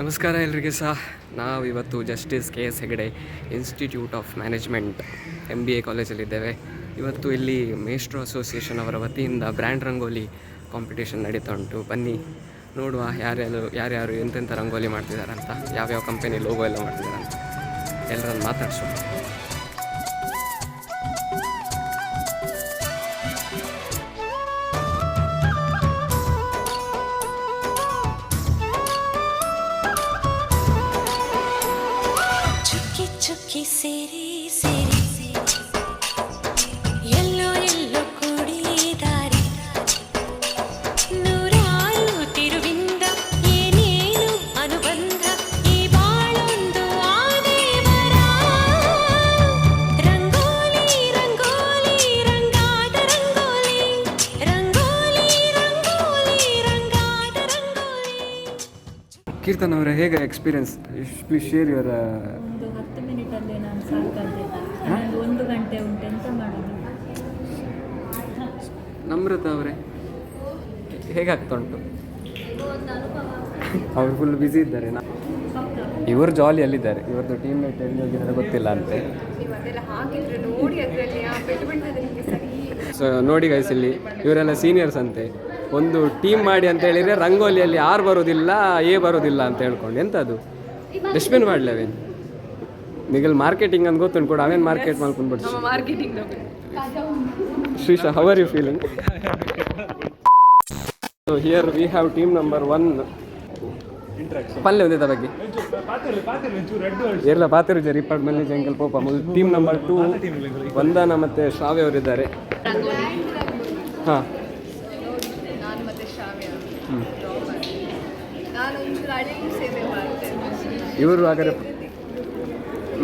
ನಮಸ್ಕಾರ ಎಲ್ರಿಗೆ ಸಹ. ನಾವಿವತ್ತು justice KS Hegde institute of management MBA ಕಾಲೇಜಲ್ಲಿದ್ದೇವೆ. ಇವತ್ತು ಇಲ್ಲಿ ಮೇಸ್ಟ್ರೋ ಅಸೋಸಿಯೇಷನ್ ಅವರ ವತಿಯಿಂದ ಬ್ರ್ಯಾಂಡ್ ರಂಗೋಲಿ ಕಾಂಪಿಟೇಷನ್ ನಡೀತಾ ಉಂಟು. ಬನ್ನಿ ನೋಡುವ ಯಾರ್ಯಾರು ಎಂತೆಂಥ ರಂಗೋಲಿ ಮಾಡ್ತಿದ್ದಾರೆ ಅಂತ, ಯಾವ್ಯಾವ ಕಂಪನಿ ಲೋಗೋ ಎಲ್ಲ ಮಾಡ್ತಿದ್ದಾರೆ ಅಂತ ಎಲ್ಲರನ್ನು ಮಾತಾಡ್ಸೋಣ. ಚುಕ್ಕಿ ಸೇರಿ ಸೇರಿ ಎಲ್ಲೋ ಎಲ್ಲೋ ಕೂಡಿದಾರಿ ನೂರಾರು ತಿರುವಿಂದ ಏನೇನು ಅನುಬಂಧ ಈ ಬಾಳೊಂದು ಆದೇವರ ರಂಗೋಲಿ ರಂಗೋಲಿ ರಂಗಾದ ರಂಗೋಲಿ ರಂಗೋಲಿ ರಂಗೋಲಿ ರಂಗಾದ ರಂಗೋಲಿ. ಕೀರ್ತನ್ ಅವರೇ, ಹೇಗೆ ಎಕ್ಸ್ಪೀರಿಯನ್ಸ್? Please share your. 10 ಮಿನಿಟಲ್ಲಿ ನಾನು ಸಾಕಾದೆ. 1 ಗಂಟೆ ಉಂಟು, ಎಂತ ಮಾಡೋದು? ನಮ್ರತ ಅವರೇ, ಹೇಗಾಗ್ತಾ ಉಂಟು? ಅವರು ಫುಲ್ ಬ್ಯುಸಿ ಇದ್ದಾರೆ. ಇವರು ಜಾಲಿಯಲ್ಲಿದ್ದಾರೆ. ಇವತ್ತು ಟೀಮ್ ಮೇಟ್ ಎಲ್ಲಿ ಹೋಗಿದ್ದಾರೆ ಗೊತ್ತಿಲ್ಲ ಅಂತೆ. ಸೊ ನೋಡಿ ಗೈಸ್, ಇಲ್ಲಿ ಇವರೆಲ್ಲ ಸೀನಿಯರ್ಸ್ ಅಂತೆ. ಒಂದು ಟೀಮ್ ಮಾಡಿ ಅಂತ ಹೇಳಿದರೆ ರಂಗೋಲಿಯಲ್ಲಿ R ಬರೋದಿಲ್ಲ, A ಬರೋದಿಲ್ಲ ಅಂತ ಹೇಳ್ಕೊಂಡು ಎಂಥದ್ದು ಡಸ್ಟ್ಬಿನ್ ಮಾಡಲೇವೇನು? ನಿಗಲ್ ಮಾರ್ಕೆಟಿಂಗ್ ಅಂತ ಗೊತ್ತುಂಟು ಕೂಡ, ಅವೇನು ಮಾರ್ಕೆಟ್ ಮಾಡ್ಕೊಂಡು ಬಿಡ್ಸಿ. Shreesha, how are you feeling? So here we have team number 1. ಪಲ್ಲೆ ಒಂದೇ ಬಗ್ಗೆ ಎಲ್ಲ ಪಾತಿರು ಜರಿ ಇಪ್ಪತ್ತು ಮಲ್ಲಿ ಜಂಗಲ್ ಪೋಪ. ಟೀಮ್ ನಂಬರ್ 2 ವಂದನಾ ಮತ್ತು ಶ್ರಾವ್ಯ ಅವರಿದ್ದಾರೆ. ಹಾಂ, ಇವರು ಹಾಗಾದ್ರೆ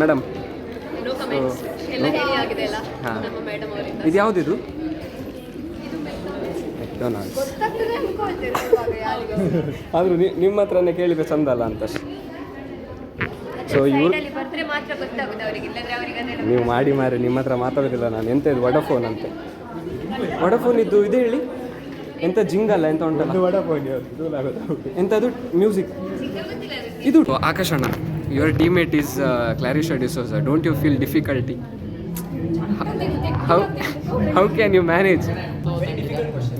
ಮೇಡಮ್, ಹಾಂ, ಇದು ಯಾವುದಿದು? ಆದರೂ ನಿಮ್ಮ ಹತ್ರನೇ ಕೇಳಿದ್ರೆ ಚಂದ ಅಲ್ಲ ಅಂತ. ಸೊ ಇವರು ನೀವು ಮಾಡಿ ಮಾರಿ, ನಿಮ್ಮ ಹತ್ರ ಮಾತಾಡೋದಿಲ್ಲ ನಾನು. ಎಂತ ಇದು ವಡಫೋನ್ ಅಂತೆ? ವಡಫೋನ್ ಇದ್ದು ಇದು ಹೇಳಿ ಎಂತ ಜಿಂಗಲ್ಲ ಎಂತ ಉಂಟಲ್ಲ, ಎಂಥದ್ದು ಮ್ಯೂಸಿಕ್ ಇದು. ಆಕಾಶಣ್ಣ, your teammate is Clarisha D'Souza. Don't you feel difficulty? How can you manage?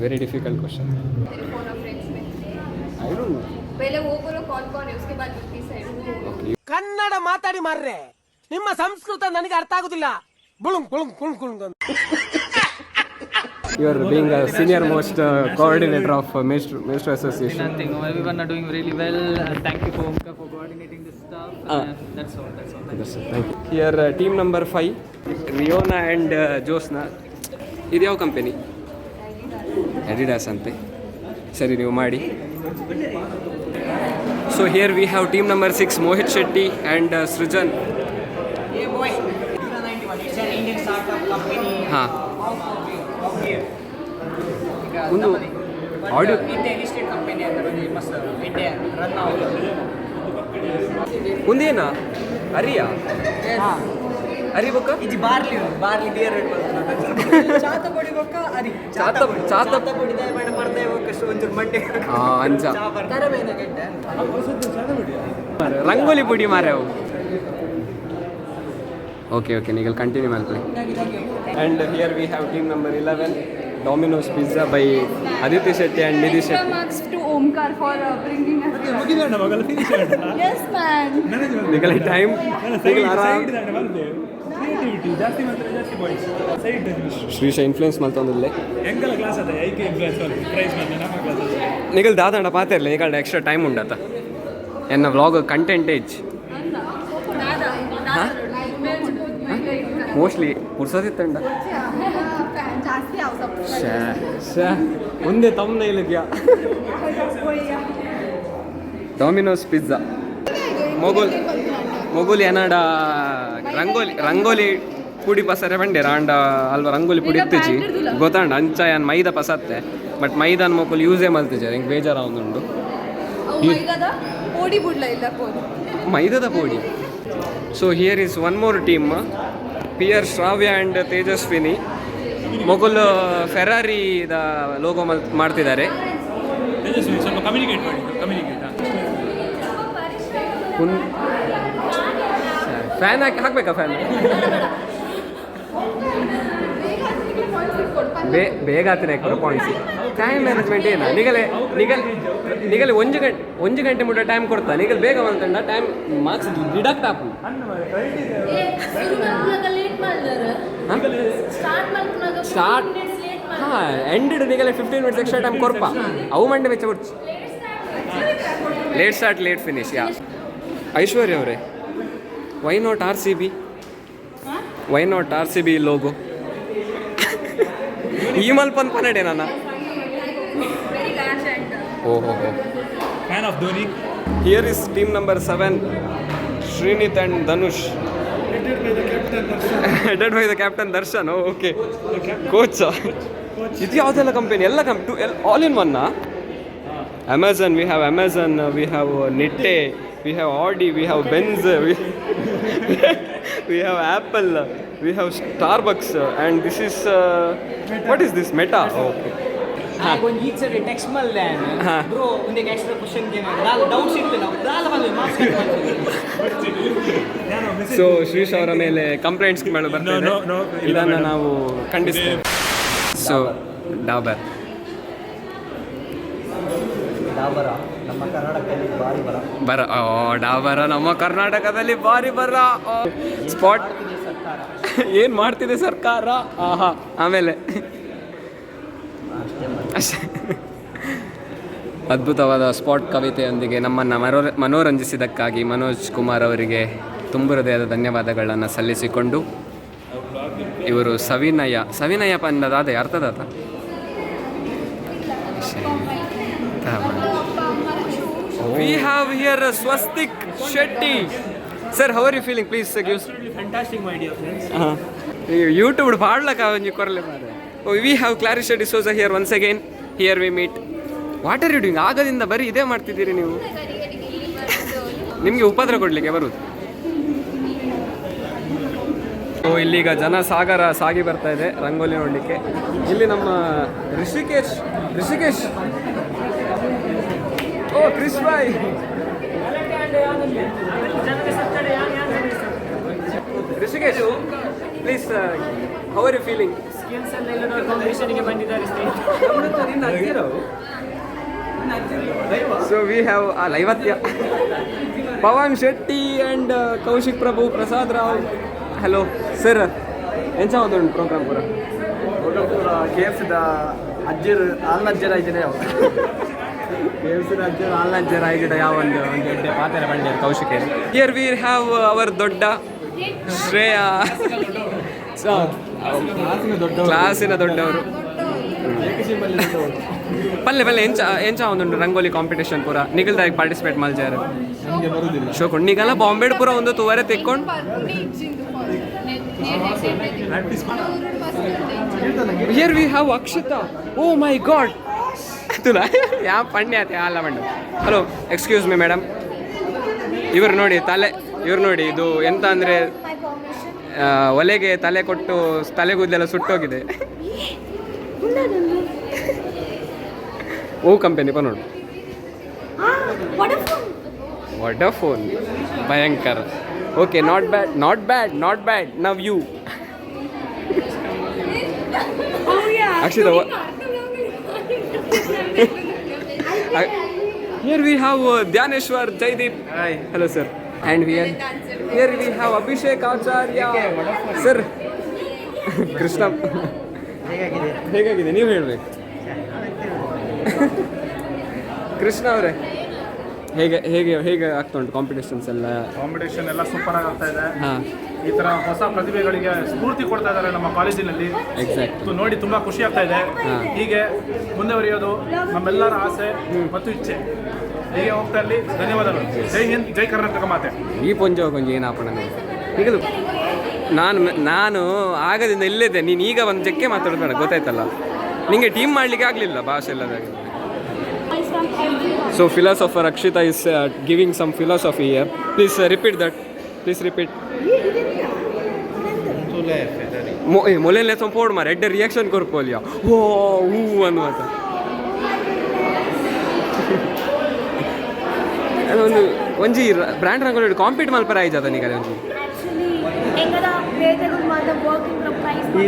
Very difficult question. I don't know. Kannada ಮಾತಾಡಿ ಮಾರ್ರೆ, ನಿಮ್ಮ ಸಂಸ್ಕೃತ ನನಗೆ ಅರ್ಥ ಆಗುದಿಲ್ಲ. ಬುಳುಂಗ್ ಬುಳುಂಗ್ ಕುಳುಂಗ್ ಕುಳುಂಗ್ ಅಂತ. You are being a senior most coordinator of Maestro Association. Nothing. Everyone are doing really well. Thank you for coordinating this stuff. That's all. Thank you. Here team number 5, Riona and Josna. ಇದು ಯಾವ company? Adidas ಅಂತೆ. ಸರಿ, ನೀವು ಮಾಡಿ. So here we have team number 6, Mohit Shetty and Srijan. ಹಾಂ, ಒಂದು audio ಒಂದೇನಾ area ಅರಿ ಬೊಕ್ಕ ಇದು ಬಾರ್ಲಿ ಬಿಯರ್ ಚಾತ ಪೊಡಿ ಬೊಕ್ಕ ಅರಿ ಚಾತ ಪೊಡಿದ ಮೇಡ ಮರ್ದೆ ಬೊಕ್ಕ ಒಂಚೂರು ಮಂಡೆ ಅಂಚ ತರಬೇನ ಗೆಡ್ಡೆ ರಂಗೋಲಿ ಪುಡಿ ಮಾರೆ ಅವು. ಓಕೆ, ನೀಗಲ್ ಕಂಟಿನ್ಯೂ ಮಾಡ್ಕೊಳ್ಳಿ. And here we have team number 11, Domino's Pizza by Aditi Shetty and Nidhi Shetty. Marks to Omkar for bringing us. Yes, man. ನಿಗಲ್ ಟೈಮ್ ಆರಾಮ್. ಶ್ರೀಶಾ ಇನ್ಫ್ಲೂಯೆನ್ಸ್ ಮಾಡ್ತಂದಿಲ್ಲ ನಿಗಲ್ ದಾದಂಡ ಪಾತಿರ್ಲಿ ನಿಗಲ್ಡ ಎಕ್ಸ್ಟ್ರಾ ಟೈಮ್ ಉಂಡತ ಎನ್ನ ವ್ಲಾಗ್ ಕಂಟೆಂಟ್ ಏಜ್ ಮೋಸ್ಟ್ಲಿ ಪುರ್ಸದಿತ್ತಂಡ ಒಂದೇ ತಮ್ಮನ ಇಲ್ಲಿದ್ಯಾ. ಡಾಮಿನೋಸ್ ಪಿಜ್ಜಾ ಮೊಗುಲ್ ಏನಾಡ ರಂಗೋಲಿ ಪುಡಿ ಪಸರೆ ಬಂಡೆ ರಾಂಡ ಅಲ್ವ ರಂಗೋಲಿ ಪುಡಿ ಇತ್ತಿಜಿ ಗೊತ್ತಾಂಡ ಅಂಚ ಏನು ಮೈದಾ ಪಸತ್ತೆ. ಬಟ್ ಮೈದಾನ ಮೊಕುಲು ಯೂಸೇ ಮಲ್ತಿಜಾರೆ, ಹಿಂಗೆ ಬೇಜಾರ ಒಂದುಂಡು ಮೈದಾದ ಪೋಡಿ. So here is one more team, PR Shravya and Tejaswini. ಮೊಗುಲ್ ಫೆರಾರಿದ ಲೋಗೋ ಮಾಡ್ತಿದ್ದಾರೆ. ಫ್ಯಾನ್ ಹಾಕ್ಬೇಕಾ ಫ್ಯಾನ್? ಬೇಗ ಹತ್ತಿರ ಪಾಯಿಂಟ್ಸ್. ಟೈಮ್ ಮ್ಯಾನೇಜ್ಮೆಂಟ್ ಏನ ನಿಗಲೆ ಒಂಜು ಗಂಟೆ ಮುಟ್ಟ ಟೈಮ್ ಕೊಡ್ತಾ ನಿಗಲ್ ಬೇಗ ಬಂತಂಡ ಟೈಮ್ ಮಾರ್ಕ್ಸ್ ಡಿಡಕ್ಟ್ ಆಪು. ಸ್ಟಾರ್ಟ್ ಎಂಡೆಡ್ ನಿಗಲೆ 15 minutes ಎಕ್ಸ್ಟ್ರಾ ಟೈಮ್ ಕೊರ್ಪ ಅವು ಮಂಡೆ ವೆಚ್ಚ ಕೊಡ್ಚು. Late start late finish. Yeah Aishwarya ಅವರೇ, why not RCB? Why not RCB logo? ಈ ಮಲ್ಪನ್ ಪನ್ನಡೆ ನನ್ನ ಓಹೋ fan of Dhoni. Here is team number 7, Shrinith and Dhanush, headed by the captain Darshan. Okay, coach. ಇದು ಯಾವುದೆಲ್ಲ ಕಂಪನಿ? ಎಲ್ಲ ಆಲ್ ಇನ್ ಒನ್ನ. Amazon, we have Amazon, we have Nitte, we have Audi, we have Benz, we have Apple, we have Starbucks, and this is what is this? Meta. Okay. ಒಂದು ಈ ಸರಿ text ಮಲ್ಲೆ bro ಒಂದು extra question ಗೆ doubts ಇತ್ತು ನಾವು ದಾಲ ಬಂದು ಮಾರ್ಕ್ಸ್ ಸೊ ಶ್ರೀಶ್ ಅವರ ಮೇಲೆ ಕಂಪ್ಲೇಂಟ್ಸ್ ಬರ್ತದೆ, ಇದನ್ನು ನಾವು ಖಂಡಿಸ್ತೇವೆ. ಸೊ ಡಾಬರ್ ನಮ್ಮ ಕರ್ನಾಟಕದಲ್ಲಿ ಭಾರಿ ಬರ ಡಾಬರ ನಮ್ಮ ಕರ್ನಾಟಕದಲ್ಲಿ ಭಾರಿ ಬರ. ಸ್ಪಾಟ್ ಏನು ಮಾಡ್ತಿದೆ ಸರ್ಕಾರ? ಆಹಾ. ಆಮೇಲೆ ಅಷ್ಟೇ. ಅದ್ಭುತವಾದ ಸ್ಪಾಟ್ ಕವಿತೆಯೊಂದಿಗೆ ನಮ್ಮನ್ನು ಮನೋರಂಜಿಸಿದ್ದಕ್ಕಾಗಿ ಮನೋಜ್ ಕುಮಾರ್ ಅವರಿಗೆ ತುಂಬ ಹೃದಯದ ಧನ್ಯವಾದಗಳನ್ನು ಸಲ್ಲಿಸಿಕೊಂಡು, ಇವರು ಸವಿನಯ ಪಂದದಾದ ಅರ್ಥದಾತ We have here Swastik Shetty. Sir, how are you feeling? Please give. Fantastic, my dear friends. YouTube ಪಾಡ್ಲಕ್ಕ ಒಂಜಿ ಕೊರಲೆ ಮಾರೆ. We have Clarice D'Souza here once again. Here we meet. What are you doing? ಆಗದಿಂದ ಬರೀ ಇದೇ ಮಾಡ್ತಿದ್ದೀರಿ ನೀವು. ನಿಮಗೆ ಉಪದ್ರ ಕೊಡಲಿಕ್ಕೆ ಬರುವುದು. ಇಲ್ಲಿಗ ಜನ ಸಾಗರ ಸಾಗಿ ಬರ್ತಾ ಇದೆ ರಂಗೋಲಿ ನೋಡಲಿಕ್ಕೆ. ಇಲ್ಲಿ ನಮ್ಮ ಋಷಿಕೇಶ್ ಓ Krish boy, Rishikesh please, how are you feeling? Skills ಎಲ್ಲ ಕಾಂಪಿಟೇಷನ್ಗೆ ಬಂದಿದ್ದಾರೆ. ಸೊ ವಿ ಹ್ಯಾವ್ ಲೈವತ್ಯ Pavan Shetty and Kaushik Prabhu, Prasad Rao. Hello sir, ಎಂಚ ಒಂದು ಪ್ರೋಗ್ರಾಮ್ ಪೂರ KFC ಅಜ್ಜರ್ ಆಲ್ನಜ್ಜರ್ ಆಯ್ತದೆ. KFC ಅಜ್ಜರ್ ಆಲ್ನಜ್ಜರ್ ಆಗಿದೆ. ಯಾವ ಒಂದು ಎಡ್ಡೆ ಪಾತ್ರ ಬಂಡೆ Kaushik. Here we have our ದೊಡ್ಡ ಶ್ರೇಯಾ, ಕ್ಲಾಸಿನ ದೊಡ್ಡವರು. ಪಲ್ಲೆ ಎಂಚ ಒಂದು ರಂಗೋಲಿ ಕಾಂಪಿಟೇಷನ್ ಪೂರ ನಿಗಲ್ದಾಗ ಪಾರ್ಟಿಸಿಪೇಟ್ ಮಲ್ಜಾರ ಶೋಕೊಂಡು ನಿಗಲ್ಲ ಬಾಂಬೆಡ್ ಪೂರ ಒಂದು ತೂವರೆ ತೆಕ್ಕೊಂಡು. Here we have Akshita. Oh my god, ತುಲಾ ಯಾವ ಪಣ್ಯ ಆತ ಅಲ್ಲ ಬಣ್ಣ. ಹಲೋ, ಎಕ್ಸ್ಕ್ಯೂಸ್ ಮಿ ಮೇಡಮ್, ಇವರು ನೋಡಿ ಇದು ಎಂತ ಅಂದರೆ ಒಲೆಗೆ ತಲೆ ಕೊಟ್ಟು ತಲೆಗೂದಲೆಲ್ಲ ಸುಟ್ಟೋಗಿದೆ. ಓ ಕಂಪನಿ ನೋಡು, ವಡಾಫೋನ್ ಭಯಂಕರ. Okay, not bad now you Akshita. Here we have Dhyaneshwar Jaideep. Hi. Hello sir. And here we have Abhishek Acharya. Sir. Krishna. ಹೇಗಾಗಿದೆ ನೀವು ಹೇಳಬೇಕು. ಕೃಷ್ಣ ಅವರೇ, ಹೇಗೆ ಆಗ್ತಾ ಉಂಟು ಕಾಂಪಿಟೇಷನ್ಸ್ ಎಲ್ಲ? ಕಾಂಪಿಟೇಷನ್ ಎಲ್ಲ ಸೂಪರ್ ಆಗಿ ಆಗ್ತಾ ಇದೆ. ಹಾಂ, ಈ ತರ ಹೊಸ ಪ್ರತಿಭೆಗಳಿಗೆ ಸ್ಫೂರ್ತಿ ಕೊಡ್ತಾ ಇದ್ದಾರೆ ನಮ್ಮ ಕಾಲೇಜಿನಲ್ಲಿ. ಎಕ್ಸಾಕ್ಟ್ ನೋಡಿ ತುಂಬಾ ಖುಷಿ ಆಗ್ತಾ ಇದೆ. ಹೀಗೆ ಮುಂದುವರಿಯೋದು ನಮ್ಮೆಲ್ಲರ ಆಸೆ ಮತ್ತು ಇಚ್ಛೆ. ಹೀಗೆ ಹೋಗ್ತಾ ಇರಲಿ. ಧನ್ಯವಾದಗಳು. ಜೈ ಹಿಂದ್, ಜೈ ಕರ್ನಾಟಕ ಮಾತೆ. ಈ ಪೊಂಜ ಏನಾಪಣ ಈಗ ನಾನು ಆಗದಿಂದ ಇಲ್ಲಿದ್ದೆ, ನೀನು ಈಗ ಒಂದು ಜಕ್ಕೆ ಮಾತಾಡೋಣ, ಗೊತ್ತಾಯ್ತಲ್ಲ ನಿಮಗೆ ಟೀಮ್ ಮಾಡಲಿಕ್ಕೆ ಆಗಲಿಲ್ಲ ಭಾಷೆ ಎಲ್ಲದಾಗ. So philosopher Akshita is giving some philosophy here. Please repeat that. Please repeat. ಮೊಲೆಲ್ಲ ಸಂಪೋಡ್ ಮಾರ ಎಡ್ಡೆ ರಿಯಾಕ್ಷನ್ ಕೊರ್ಪೋಲಿಯಾ ಓ ಹೂ ಅನ್ನುವಂಥ ಅದೊಂದು ಒಂಜಿ ಬ್ರ್ಯಾಂಡ್ ರಂಗೋಲಿ ಕಾಂಪೀಟ್ ಮಲ್ಪರ ಆಯ್ತದ ನಿಗಲೆ ಒಂಜಿ ಆಕ್ಚುಲಿ ಎಂಗದ ಬೇದಗಳು ಮಾತ ವರ್ಕಿಂಗ್ ಪ್ರೈಸ್ ಈ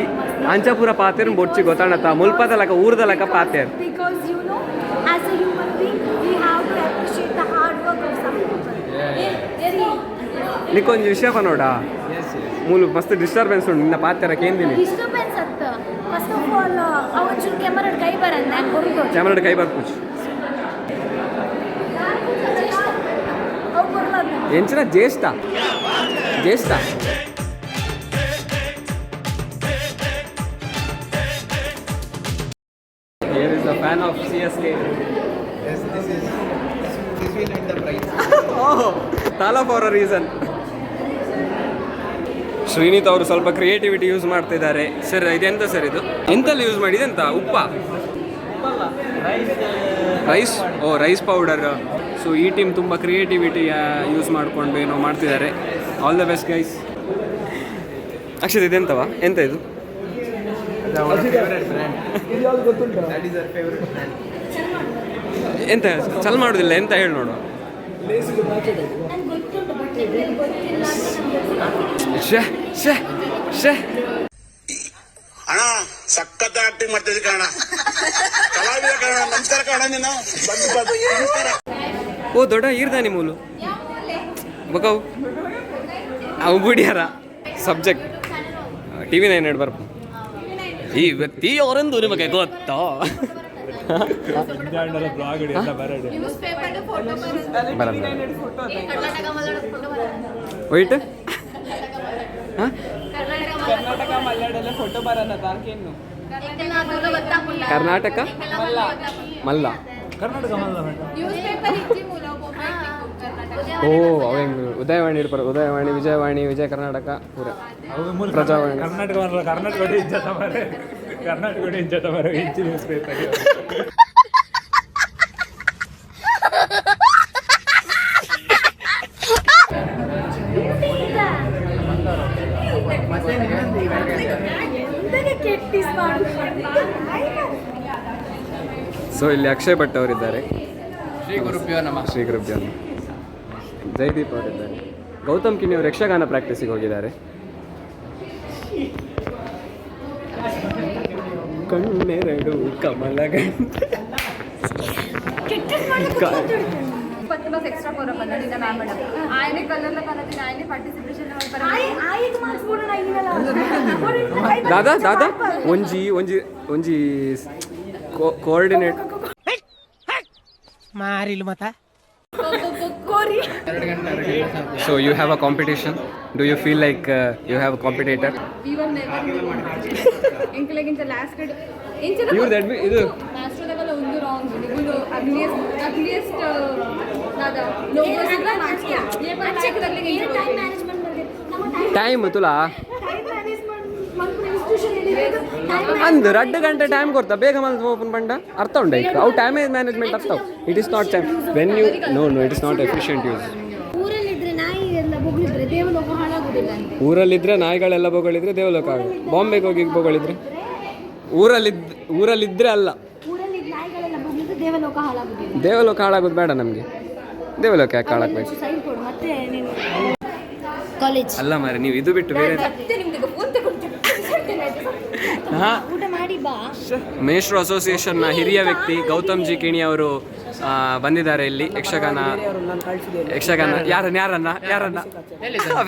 ಅಂಚಪುರ ಪಾತೆರ್ ಬೊಚ್ಚಿ ಗೊತ್ತಾಣತ್ತ ಮುಲ್ಪದ ಲಕ ಊರ್ದ ಲಕ ಪಾತೆರ್ because you know as a human being we have to appreciate the hard work of some people. ನಿಕ್ಕೊಂಜಿ ವಿಷಯ ಪನೋಡ ಮೂಲು ಮಸ್ತ್ ಡಿಸ್ಟರ್ಬೆನ್ಸ್ ಉಂಟು ನಿನ್ನ ಪಾತೆರಕ್ಕೆ ಏನಿಲ್ಲ Disturbance ಅತ್ತ ಫಸ್ಟ್ ಆಫ್ ಆಲ್ ಅವಚೂರು ಕ್ಯಾಮರಾ ಕೈ ಬರಲ್ಲ ನಾನು ಕೊಡುದು ಕ್ಯಾಮರಾ ಕೈ ಬರ್ಪುಚ್ ಅವು ಬರಲ್ಲ ಎಂಚಿನ ಜ್ಯೇಷ್ಠ ಜ್ಯೇಷ್ಠ Here is a fan of CSK. Yes, this will end the price. Oh, Tala for a reason. Shrinith ಅವರು ಸ್ವಲ್ಪ ಕ್ರಿಯೇಟಿವಿಟಿ ಯೂಸ್ ಮಾಡ್ತಿದ್ದಾರೆ ಸರ್. ಇದೆಂತ ಸರ್ ಇದು ಎಂತೆಲ್ಲ ಯೂಸ್ ಮಾಡಿದೆ ಅಂತ ಉಪ್ಪ ರೈಸ್ ರೈಸ್ ಪೌಡರ್. ಸೊ ಈ ಟೀಮ್ ತುಂಬ ಕ್ರಿಯೇಟಿವಿಟಿ ಯೂಸ್ ಮಾಡಿಕೊಂಡು ಏನೋ ಮಾಡ್ತಿದ್ದಾರೆ. All the best guys. Akshat ಇದೆಂತವಾ ಎಂತ ಇದು ಎಂತ ಚಲ್ ಮಾಡೋದಿಲ್ಲ ಎಂತ ಹೇಳಿ ನೋಡು. ಅಣ್ಣ ಸಖತ್ ಆಕ್ಟಿಂಗ್ ಮಾಡ್ತಿದ್ದೆ ಕಣ, ಕಲಾವಿದ ಕಣ. ನಮಸ್ಕಾರ ಕಣ, ನೀನು ನಮಸ್ಕಾರ. ಓ ದೊಡ್ಡ ಈರ್ದಾನಿ ಮೂಲು ಬಕವು ಅವು ಬಿಡ್ಯಾರ ಸಬ್ಜೆಕ್ಟ್ ಟಿ ವಿ 9 ಬರ್ಪ. ಈ ವ್ಯಕ್ತಿ ಅವರೆಂದು ನಿಮಗೆ ಗೊತ್ತಾ? ವೈಟ್ ಕರ್ನಾಟಕ ಮಲ್ಲ ಓ ಅವ ಉದಯವಾಣಿ ಇರ್ಬಾರ. ಉದಯವಾಣಿ, ವಿಜಯವಾಣಿ, ವಿಜಯ ಕರ್ನಾಟಕ, ಪೂರ ಪ್ರಜಾವಾಣಿ. ಸೊ ಇಲ್ಲಿ ಅಕ್ಷಯ್ ಭಟ್ ಅವರಿದ್ದಾರೆ. ಶ್ರೀ ಗುರುಭ್ಯೋ ನಮಃ. ಜೈದೀಪ್ ಅವರಿದ್ದಾರೆ. ಗೌತಮ್ ಕಿಣಿ ಅವರು ಯಕ್ಷಗಾನ ಪ್ರಾಕ್ಟೀಸಿಗೆ ಹೋಗಿದ್ದಾರೆ. ಕಣ್ಣೆರಡು ಕಮಲಗಂಟೆ बस एक्स्ट्रा पोरं बनणार तिथं मॅम मॅडम आयने कलरला बनवते आयने पार्टिसिपेशन ದಾದಾ ದಾದಾ ಒಂಜಿ ಒಂಜಿ ಒಂಜಿ ಕೋಆರ್ಡಿನೇಟ್ ಮಾರಿಲು ಮತ. So you have a competition. Do you feel like you have a competitor? we were never in like in the last grade You that ಇದು master level ಒಂದು wrong ನಿಗುಲು ugliest ದಾದಾ lowest ಇಂದ ಮಾಡ್ತೀಯಾ check ತಗಲಿಗೆ time management ಬಗ್ಗೆ ನಮ್ಮ time ತುಲಾ time management ಮಂತ್ರ institution ಏನಿದೆ ಅಂದು 2 ಗಂಟೆ ಟೈಮ್ ಕೊಡ್ತಾ ಬೇಗ ಮಲ್ದು ಓಪನ್ ಪಂಡ ಅರ್ಥ ಉಂಡ ಈಗ ಅವು ಟೈಮ್ ಮ್ಯಾನೇಜ್ಮೆಂಟ್ ಅರ್ಥ. It is not time when you know it is not efficient use. ಊರಲ್ಲಿದ್ರೆ ನಾಯಿ ಎಲ್ಲ ಬೊಗಳಿದ್ರೆ ದೇವಲೋಕ ಹಾಳಾಗುದಿಲ್ಲ ಅಂತ. ಊರಲ್ಲಿದ್ರೆ ನಾಯಿಗಳೆಲ್ಲ ಬೊಗಳಿದ್ರೆ ದೇವಲೋಕ ಆಗ. ಬಾಂಬೆಗೆ ಹೋಗಿ ಬೊಗಳಿದ್ರೆ ಊರಲ್ಲಿದ್ರೆ ಅಲ್ಲ, ಊರಲ್ಲಿ ನಾಯಿಗಳೆಲ್ಲ ಬೊಗಳಿದ್ರೆ ದೇವಲೋಕ ಹಾಳಾಗುದಿಲ್ಲ. ದೇವಲೋಕ ಹಾಳಾಗೋದು ಬೇಡ ನಮಗೆ. ದೇವಲೋಕ ಯಾಕೆ ಹಾಳಾಗಬೇಕು? ಸೈನ್ ಕೊಡು ಮತ್ತೆ ನೀನು ಕಾಲೇಜ್ ಅಲ್ಲ ಮಾರೆ ನೀವು ಇದು ಬಿಟ್ಟು ಬೇರೆ ಮತ್ತೆ ನಿಮ್ಗೆ ಫೋನ್ ಹಾಂ. ಊಟ ಮಾಡಿ ಬಾ. ಮೇಷ್ಟ್ರು ಅಸೋಸಿಯೇಷನ್ನ ಹಿರಿಯ ವ್ಯಕ್ತಿ ಗೌತಮ್ ಜಿ ಕಿಣಿ ಅವರು ಬಂದಿದ್ದಾರೆ ಇಲ್ಲಿ ಯಕ್ಷಗಾನ. ಯಾರನ್ನ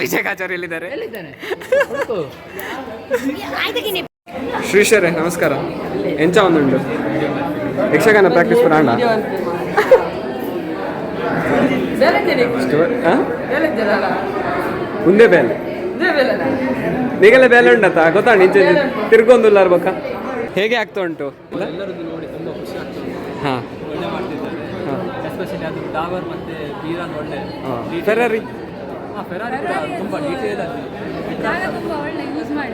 ವಿಜಯಕಾಚಾರ್ಯ ಎಲ್ಲಿದ್ದಾರೆ? ಶ್ರೀಶರೇ ನಮಸ್ಕಾರ. ಎಂಚ ಒಂದುಂಟು ಯಕ್ಷಗಾನ ಪ್ರಾಕ್ಟೀಸ್ ಪುರಾಣ ಮುಂದೆ ಬೇಲೆ ನಿಗಲೆ ಬೇಲೆ ಉಂಟತ್ತ ಗೊತ್ತಾ? ನಿಂಚೆ ತಿರ್ಗೊಂದುಲ್ಲ ಇರ್ಬೇಕ. ಹೇಗೆ ಆಗ್ತಾ ಉಂಟು? ಹಾಂ ಎಸ್ಪೆಷಲಿ ಅದು ಡಾಬರ್ ಮತ್ತು ಬೀರಾನ್ ಒಳ್ಳೆ ಫೆರಾರಿ ಫೆರಾರಿ ಕೂಡ ತುಂಬ ಡೀಟೇಲ್ ಆಗಿ ತುಂಬ ಒಳ್ಳೆ ಯೂಸ್ ಮಾಡಿ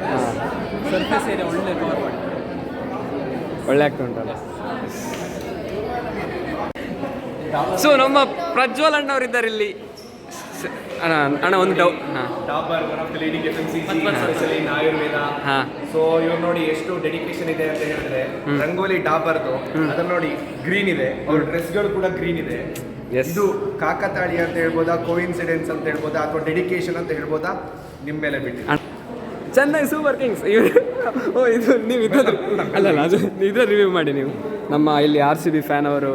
ಸರ್ಫೇಸ್ ಏರಿಯಾ ಒಳ್ಳೆ ಕವರ್ ಮಾಡಿ ಒಳ್ಳೆ ಆಗ್ತಾ ಉಂಟಲ್ಲ. ಸೊ ನಮ್ಮ ಪ್ರಜ್ವಲ್ ಅಣ್ಣವರಿದ್ದಾರೆ ಇಲ್ಲಿ. ಅಣ್ಣ ಒಂದು ಡೌಟ್. ಹಾಂ Dabur one of the leading FMCG specially in Ayurveda. ಹಾಂ ಸೊ ಇವ್ರು ನೋಡಿ ಎಷ್ಟು ಡೆಡಿಕೇಶನ್ ಇದೆ ಅಂತ ಹೇಳಿದ್ರೆ ರಂಗೋಲಿ ಡಾಬರ್ದು ಅದನ್ನ ನೋಡಿ ಗ್ರೀನ್ ಇದೆ, ಅವ್ರ ಡ್ರೆಸ್ಗಳು ಕೂಡ ಗ್ರೀನ್ ಇದೆ. Yes. ಇದು ಕಾಕತಾಳಿ ಅಂತ ಹೇಳ್ಬೋದಾ, ಕೋಇನ್ಸಿಡೆನ್ಸ್ ಅಂತ ಹೇಳ್ಬೋದಾ, ಅಥವಾ ಡೆಡಿಕೇಶನ್ ಅಂತ ಹೇಳ್ಬೋದಾ, ನಿಮ್ಮ ಮೇಲೆ ಬಿಟ್ಟು. ಚೆನ್ನೈ ಸೂಪರ್ ಕಿಂಗ್ಸ್ ಇವರು ಓ ಇದು ನೀವು ಇದ್ರ ಅಲ್ಲ ಅದು ಇದ್ರ ರಿವ್ಯೂ ಮಾಡಿ ನೀವು. ನಮ್ಮ ಇಲ್ಲಿ RCB ಫ್ಯಾನ್ ಅವರು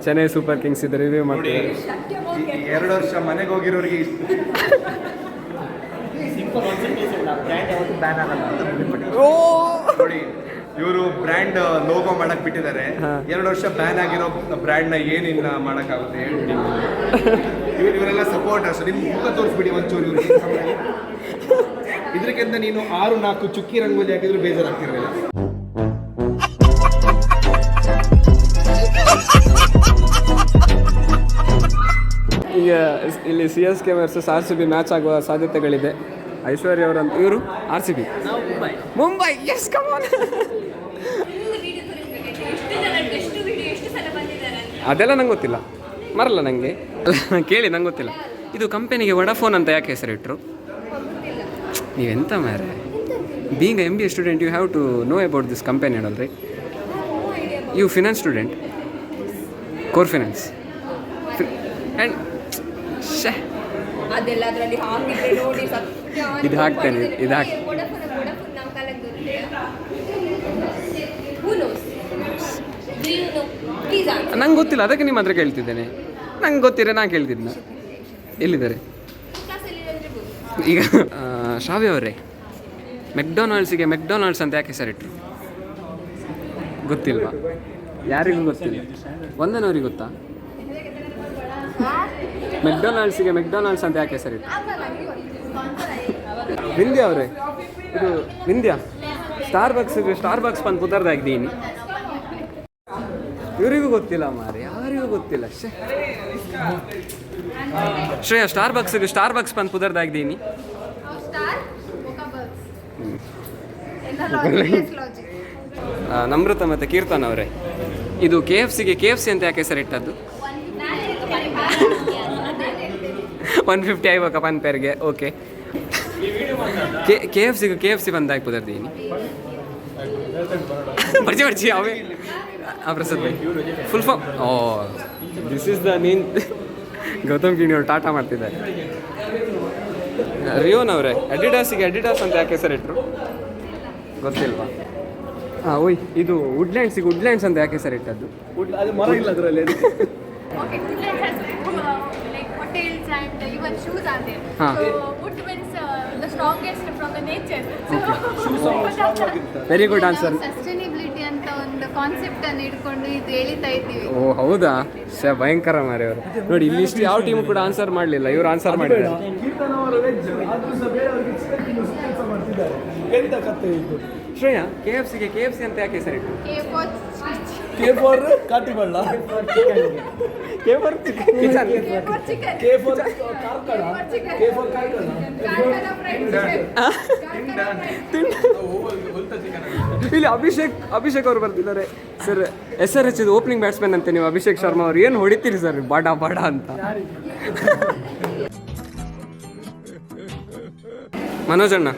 ಚೆನ್ನೈ ಸೂಪರ್ ಕಿಂಗ್ಸ್ ಇದು ರಿವ್ಯೂ ಮಾಡ್ತಿದ್ದಾರೆ. 2 ವರ್ಷ ಮನೆಗೆ ಹೋಗಿರೋರಿಗೆ ನೋಡಿ, ಇವರು ಬ್ರ್ಯಾಂಡ್ ಲೋಗೋ ಮಾಡಕ್ ಬಿಟ್ಟಿದ್ದಾರೆ. 2 ವರ್ಷ ಬ್ಯಾನ್ ಆಗಿರೋ ಬ್ರ್ಯಾಂಡ್ ನ ಏನಿನ್ನ ಮಾಡಕ್ಕಾಗುತ್ತೆ ಹೇಳಿ. ಇವರೆಲ್ಲ ಸಪೋರ್ಟರ್ಸ್. ನಿಮ್ ಮುಖ ತೋರಿಸ್ಬಿಡಿ ಒಂಚೂರು ಇವ್ರಿಗೆ. ಇದಕ್ಕಿಂತ ನೀನು 6-4 ಚುಕ್ಕಿ ರಂಗೋಲಿ ಹಾಕಿದ್ರು ಬೇಜಾರಾಗ್ತಿರಲಿಲ್ಲ. ಈಗ ಇಲ್ಲಿ CSK ವರ್ಸಸ್ RCB ಮ್ಯಾಚ್ ಆಗುವ ಸಾಧ್ಯತೆಗಳಿದೆ. ಐಶ್ವರ್ಯ ಅವರಂತ ಇವರು RCB, Mumbai. Yes come on. ಅದೆಲ್ಲ ನಂಗೆ ಗೊತ್ತಿಲ್ಲ, ಮರಲ್ಲ ನನಗೆ ಕೇಳಿ ನಂಗೆ ಗೊತ್ತಿಲ್ಲ. ಇದು ಕಂಪನಿಗೆ ವಡಾಫೋನ್ ಅಂತ ಯಾಕೆ ಹೆಸರಿಟ್ರು? ನೀವೆಂತ ಮಾರೆ, being MBA student you have to know about this company ಅಲ್ರಿ. You finance student, core finance and ಅದೆಲ್ಲದರಲ್ಲಿ ಹಾಕಿದ್ರೆ ನೋಡಿ ಸತ್ಯ. ಇದು ಹಾಕ್ತೇನೆ, ಇದು ಹಾಕಿ. ನಮ್ಮ ಕಾಲಕ್ಕೆ Who knows? Do you know? Please answer. ನಂಗೆ ಗೊತ್ತಿಲ್ಲ, ಅದಕ್ಕೆ ನಿಮ್ಮ ಹತ್ರ ಕೇಳ್ತಿದ್ದೇನೆ. ನಂಗೆ ಗೊತ್ತಿರ ನಾ ಕೇಳ್ತಿದ್ನ. ಎಲ್ಲಿದ್ದಾರೆ ಕ್ಲಾಸಲ್ಲಿ ಇರೋದ್ರೆ ಈಗ? ಶ್ರಾವ್ಯ ಅವರೇ, ಮೆಕ್ಡೊನಾಲ್ಡ್ಸಿಗೆ ಮೆಕ್ಡೊನಾಲ್ಡ್ಸ್ ಅಂತ ಯಾಕೆ ಹೆಸರಿಟ್ರು? ಗೊತ್ತಿಲ್ವಾ? ಯಾರಿಗೂ ಗೊತ್ತಿಲ್ಲ. ವಂದನವ್ರಿಗೆ ಗೊತ್ತಾ? ಮೆಕ್ಡೊನಾಲ್ಡ್ಸಿಗೆ ಮೆಕ್ಡೊನಾಲ್ಡ್ಸ್ ಅಂತ ಯಾಕೆ ಹೆಸರಿಟ್ರು? ವಿಂಧ್ಯ ಅವರೇ, ಇದು ವಿಂಧ್ಯ ಸ್ಟಾರ್ಬಕ್ಸ್ ಬಂದು ಪುದರ್ದಾಗಿದ್ದೀನಿ. ಇವರಿಗೂ ಗೊತ್ತಿಲ್ಲ ಮಾರೆ, ಯಾರಿಗೂ ಗೊತ್ತಿಲ್ಲ. ಶ್ರೇಯ, ಸ್ಟಾರ್ಬಕ್ಸ್ ಬಂದು ಪುದರ್ದಾಗಿದ್ದೀನಿ. ನಮ್ರತ ಮತ್ತು ಕೀರ್ತನ್ ಅವರೇ, ಇದು KFC ಅಂತ ಯಾಕೆ ಹೆಸರಿಟ್ಟದ್ದು? 150 ಆಯ್ಬೇಕಾ ಪನ್ ಪೇರ್ಗೆ? ಓಕೆ. KFC ಬಂದಾಗಿ ಪುದರ್ದೀನಿ. ಬರ್ಚಿ ಅವೇ Prasad bhai full form. Oh, this is the man. Gautam Kini ಅವರು ಟಾಟಾ ಮಾಡ್ತಿದ್ದಾರೆ. ರಿಯೋನ್ ಅವರೇ, ಅಡಿಡಾಸ್ ಅಂತ ಯಾಕೆ ಹೆಸರಿಟ್ರು? ಗೊತ್ತಿಲ್ವಾ? ಹಾಂ, ಓಯ್, ಇದು ವುಡ್ಲ್ಯಾಂಡ್ಸ್ ಅಂತ ಯಾಕೆ ಹೆಸರಿಟ್ಟದ್ದು? ಅದು ಮರ ಇಲ್ಲ ಅದರಲ್ಲಿ. Okay, woodland has like hotels and even shoes are there. So wood means the strongest from the nature. Very good answer. Sustainability ಅಂತ ಒಂದು ಕಾನ್ಸೆಪ್ಟ್ ಅನ್ನು ಇಟ್ಕೊಂಡು ಇದು ಹೇಳ್ತಾ ಇದ್ದೀವಿ. ಓ ಹೌದಾ? ಭಯಂಕರ ಮಾರಿ ಅವರು. ನೋಡಿ, ಇಲ್ಲಿ ಇಷ್ಟು ಯಾವ ಟೀಮ್ ಕೂಡ ಆನ್ಸರ್ ಮಾಡಲಿಲ್ಲ, ಇವರು ಆನ್ಸರ್ ಮಾಡಿದ್ದಾರೆ. ಶ್ರೇಯಾ, KFC ಅಂತ ಯಾಕೆ ಹೆಸರಿಟ್ಟು? K for ಕಾಟಿಬಳ್ಳ, K for chicken, K for Karkala, K for Karkala. ಇಲ್ಲಿ ಅಭಿಷೇಕ್ ಅವರು ಬರ್ತಿದ್ದಾರೆ ಸರ್. SRH ಓಪನಿಂಗ್ ಬ್ಯಾಟ್ಸ್ಮನ್ ಅಂತೆ ನೀವು, ಅಭಿಷೇಕ್ ಶರ್ಮಾ ಅವರು. ಏನು ಹೊಡಿತೀರಿ ಸರ್ ಬಾಡ ಅಂತ? ಮನೋಜ್ ಅಣ್ಣ,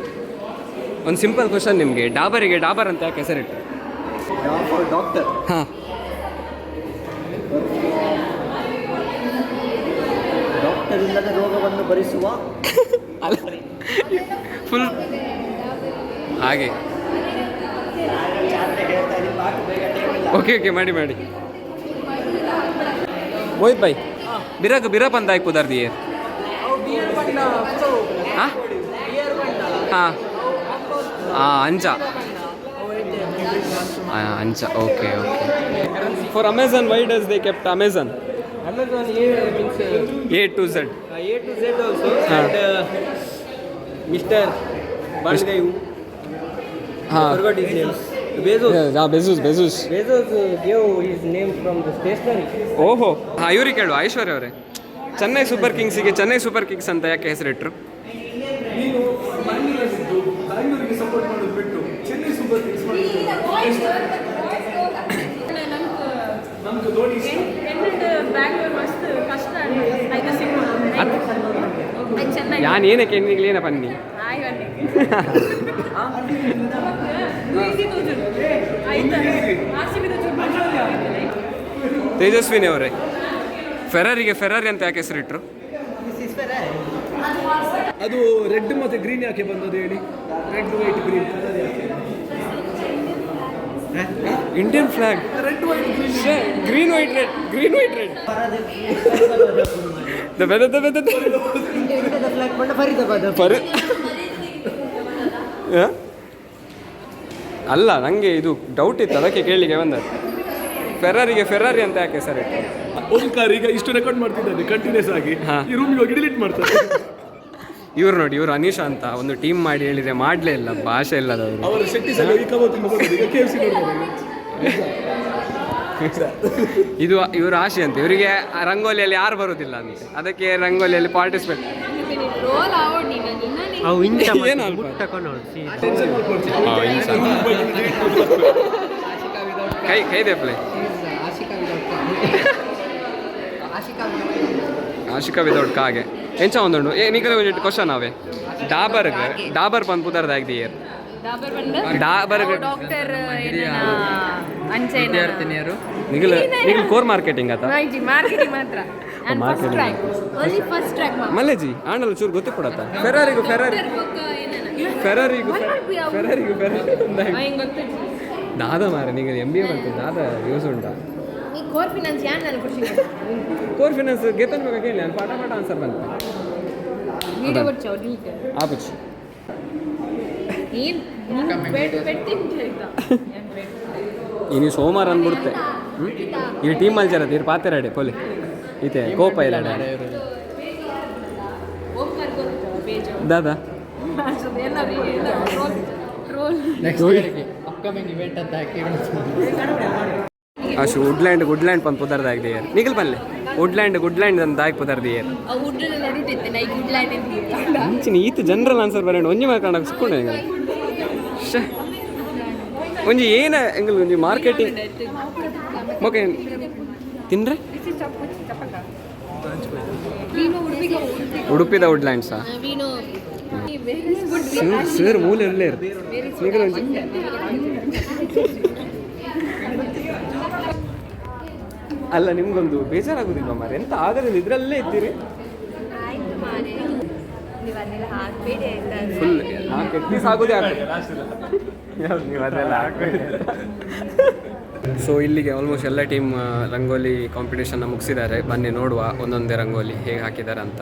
ಒಂದು ಸಿಂಪಲ್ ಕ್ವಶನ್ ನಿಮಗೆ. ಡಾಬರ್ ಅಂತ ಯಾಕೆ ಹೆಸರಿಟ್ಟು? ಡಾಕ್ಟರ್. ಹಾಂ, ಡಾಕ್ಟರ್ ಇಲ್ಲದ ರೋಗವನ್ನು ಭರಿಸುವ ಅಲ್ಲ ಫುಲ್ ಹಾಗೆ. ಓಕೆ ಮಾಡಿ. ಮೋಹಿತ್ ಭಾಯ್, ಬಿರಪ್ ಅಂತ ಆಯ್ಕೆ ಪುದರ್ ದಿಯೇ? ಹಾಂ, ಅಂಚ. Okay. For Amazon, why does they kept Amazon? Amazon A to Z also. And Mr. Bandgayu. Forgot his name. Bezos. Bezos gave his name from the stationery. ಓಹೋ, ಹಾಂ, ಇವ್ರಿಗೆ ಕೇಳುವ. ಐಶ್ವರ್ಯ ಅವರೇ, ಚೆನ್ನೈ ಸೂಪರ್ ಕಿಂಗ್ಸ್ ಅಂತ ಯಾಕೆ ಹೆಸರಿಟ್ರು? ನೀನು ಮಂಡ್ಯದಲ್ಲಿದ್ದು ಬ್ಯಾಂಗ್ಳೂರಿಗೆ ಸಪೋರ್ಟ್ ಮಾಡೋದು ಬಿಟ್ಟು ಚೆನ್ನೈ ಸೂಪರ್ ಕಿಂಗ್ಸ್ ನಮ್ಗೆ ಧೋನಿ ಇಷ್ಟ. ಬ್ಯಾಂಗ್ಳೂರ್ ಮಸ್ತ್ ಕಷ್ಟ ಯಾನ್ ಏನಕ್ಕೆ ಏನ ಪನ್ನಿ ತೇಜಸ್ವಿನಿ ಅವರೇ, ಫೆರಾರಿಗೆ ಫೆರಾರಿ ಅಂತ ಯಾಕೆ ಹೆಸರಿಟ್ರು? ಅದು ರೆಡ್ ಮತ್ತೆ ಗ್ರೀನ್ ಯಾಕೆ ಬಂದದ್ದು ಹೇಳಿ? ರೆಡ್ ವೈಟ್ ಗ್ರೀನ್ ಕಲರ್ ಯಾಕೆ? Indian flag red white green. Green white red, green white red. ಅಲ್ಲ, ನನಗೆ ಇದು ಡೌಟ್ ಇತ್ತು, ಅದಕ್ಕೆ ಕೇಳಿಗೆ ಬಂದದ್ದು. ಫೆರಾರಿಗೆ ಫೆರಾರಿ ಅಂತ ಯಾಕೆ ಸರ್ ಇಟ್ಟು? ಓಂಕಾರ ಈಗ ಇಷ್ಟು ರೆಕಾರ್ಡ್ ಮಾಡ್ತಿದ್ದಾನೆ ಕಂಟಿನ್ಯೂಸ್ ಆಗಿ, ಈ ರೂಮಿಗೆ ಹೋಗಿ ಡಿಲೀಟ್ ಮಾಡ್ತಾರೆ. ಇವ್ರು ನೋಡಿ, ಇವರು ಅನೀಶಾ ಅಂತ ಒಂದು ಟೀಮ್ ಮಾಡಿ ಹೇಳಿದ್ರೆ ಮಾಡಲೇ ಇಲ್ಲ, ಭಾಷೆ ಇಲ್ಲದವರು. ಅವರು ಶೆಟ್ಟಿ ಸಲ ಈ ಕಬಾಬ್ ಈಗ KFC ನೋಡ್ಬೋದು. ಇದು ಇವ್ರ ಆಶೆ ಅಂತ, ಇವರಿಗೆ ರಂಗೋಲಿಯಲ್ಲಿ ಯಾರು ಬರೋದಿಲ್ಲ ಅಂತ, ಅದಕ್ಕೆ ರಂಗೋಲಿಯಲ್ಲಿ ಪಾರ್ಟಿಸಿಪೇಟ್. ರೋಲ್ ಆವಡ್ ನೀನು ಏನು ಅಲ್ಪ ಕೈ ಕೈ ದೇಪ್ಲೆ ಆಶಿಕಾ ವಿದೌಟ್ ಕಾಗೆ ಎಂಚ ಒಂದುಂಡು ನಿಖಿಲ ಒಂದಿಟ್ಟು ಕ್ವಶನ್ ಅವೇ ಡಾಬರ್ ಪಂದ್ ಪುದರ್ದಾಗ್ದಿಯರ್ ಡಾಬರ್ ಡಾಕ್ಟರ್ ವಿದ್ಯಾರ್ಥಿನಿಯರು ನಿಖಿಲ ಕೋರ್ ಮಾರ್ಕೆಟಿಂಗ್ ಆತ ಮಾರ್ಕೆಟಿಂಗ್ ಮಾತ್ರ ಫಸ್ಟ್ ಟ್ರ್ಯಾಕ್ ಮಲ್ಲೆಜಿ ಆಂಡಲ್ ಚೂರು ಗೊತ್ತಿಪ್ಪಡತ್ತ ಫೆರಾರಿಗೂ ದಾದ ಮಾರ ನಿಂಗೆ MBA ಮಾಡ್ತೀನಿ ದಾದ ಯೂಸ್ ಉಂಟಾ? ಕೋರ್ ಫಿನಾನ್ಸ್ ಯಾರು ನಾನು ಖುಷಿ ಕೋರ್ ಫಿನಾನ್ಸ್ ಗೆತನ್ ಬೇಕಾ ಕೇಳಿ, ನಾನು ಪಾಠ ಆನ್ಸರ್ ಬಂತು ವೀಡಿಯೋ ಬರ್ಚಾವ್ ನೀಕೆ ಆಪುಚ್ಚಿ ಏನು ಇನ್ನು ಸೋಮವಾರ ಅಂದ್ಬಿಡುತ್ತೆ. ಈ ಟೀಮ್ ಮಲ್ಚಾರತ್ತೆ ಇರು ಪಾತೆರಾಡೆ ಪೊಲಿ ಈತೆ ಕೋಪ ಇರಾಡೆ ದಾದಾ ಅಷ್ಟು ವುಡ್ಲ್ಯಾಂಡ್ ಪಂದ್ ಪುದರ್ದಾಗಿದೆ ಯಾರು ನಿಖಿಲ್ ಪಲ್ಲೆ ವುಡ್ಲ್ಯಾಂಡ್ ಅಂತ ಆಗಿ ಪುದರ್ದಿಯರು ಮುಂಚಿನ ಈತ ಜನರಲ್ ಆನ್ಸರ್ ಬರೋಣ ಒಂಜಿ ಮಾಡ್ಕೊಂಡಾಗ ಸಿಕ್ಕೊಂಡೆ ನಿಂಗೆ ಒಂಜಿ ಏನ ಎಂಗಲ್ ಒಂಜಿ ಮಾರ್ಕೆಟಿಂಗ್ ಓಕೆ ತಿನ್ರೆ ಉಡುಪಿದ ವುಡ್ಲ್ಯಾಂಡ್ಸಾ ಸರ್ ಮೂಲೆ ಇರಲೇ ನಿಖಿಲ್ ಒಂಜಿ ಅಲ್ಲ ನಿಮ್ಗೊಂದು ಬೇಜಾರಾಗೋದಿಲ್ವ ಮಾರೆ? ಎಂತ ಆಗದಿಲ್ಲ, ಇದರಲ್ಲೇ ಇದ್ದೀರಿ ಫುಲ್. ನಾಲ್ಕು ಎಟ್ಲೀಸ್ ಆಗೋದೇ ಆಗ್ತದೆ ನೀವು ಅದೆಲ್ಲ ಹಾಕ್ಬೇಡಿ. ಸೊ ಇಲ್ಲಿಗೆ ಆಲ್ಮೋಸ್ಟ್ ಎಲ್ಲ ಟೀಮ್ ರಂಗೋಲಿ ಕಾಂಪಿಟೇಷನ್ನ ಮುಗಿಸಿದ್ದಾರೆ. ಬನ್ನಿ ನೋಡುವ ಒಂದೊಂದೇ ರಂಗೋಲಿ ಹೇಗೆ ಹಾಕಿದ್ದಾರೆ ಅಂತ.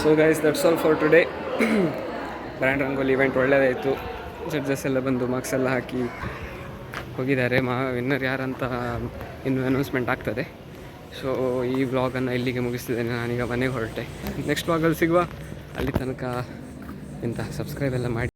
So guys that's all for today. Brand rangoli event ಒಳ್ಳೆಯದಾಯಿತು. ಜಡ್ಜಸ್ ಎಲ್ಲ ಬಂದು ಮಾರ್ಕ್ಸ್ ಎಲ್ಲ ಹಾಕಿ ಹೋಗಿದ್ದಾರೆ. ವಿನ್ನರ್ ಯಾರಂತ ಇನ್ನೂ ಅನೌನ್ಸ್ಮೆಂಟ್ ಆಗ್ತದೆ. ಸೊ ಈ ವ್ಲಾಗನ್ನು ಇಲ್ಲಿಗೆ ಮುಗಿಸ್ತಿದ್ದೇನೆ. ನಾನೀಗ ಮನೆಗೆ ಹೊರಟೆ. ನೆಕ್ಸ್ಟ್ ವ್ಲಾಗಲ್ಲಿ ಸಿಗುವ. ಅಲ್ಲಿ ತನಕ ಎಂತ ಸಬ್ಸ್ಕ್ರೈಬ್ ಎಲ್ಲ ಮಾಡಿ.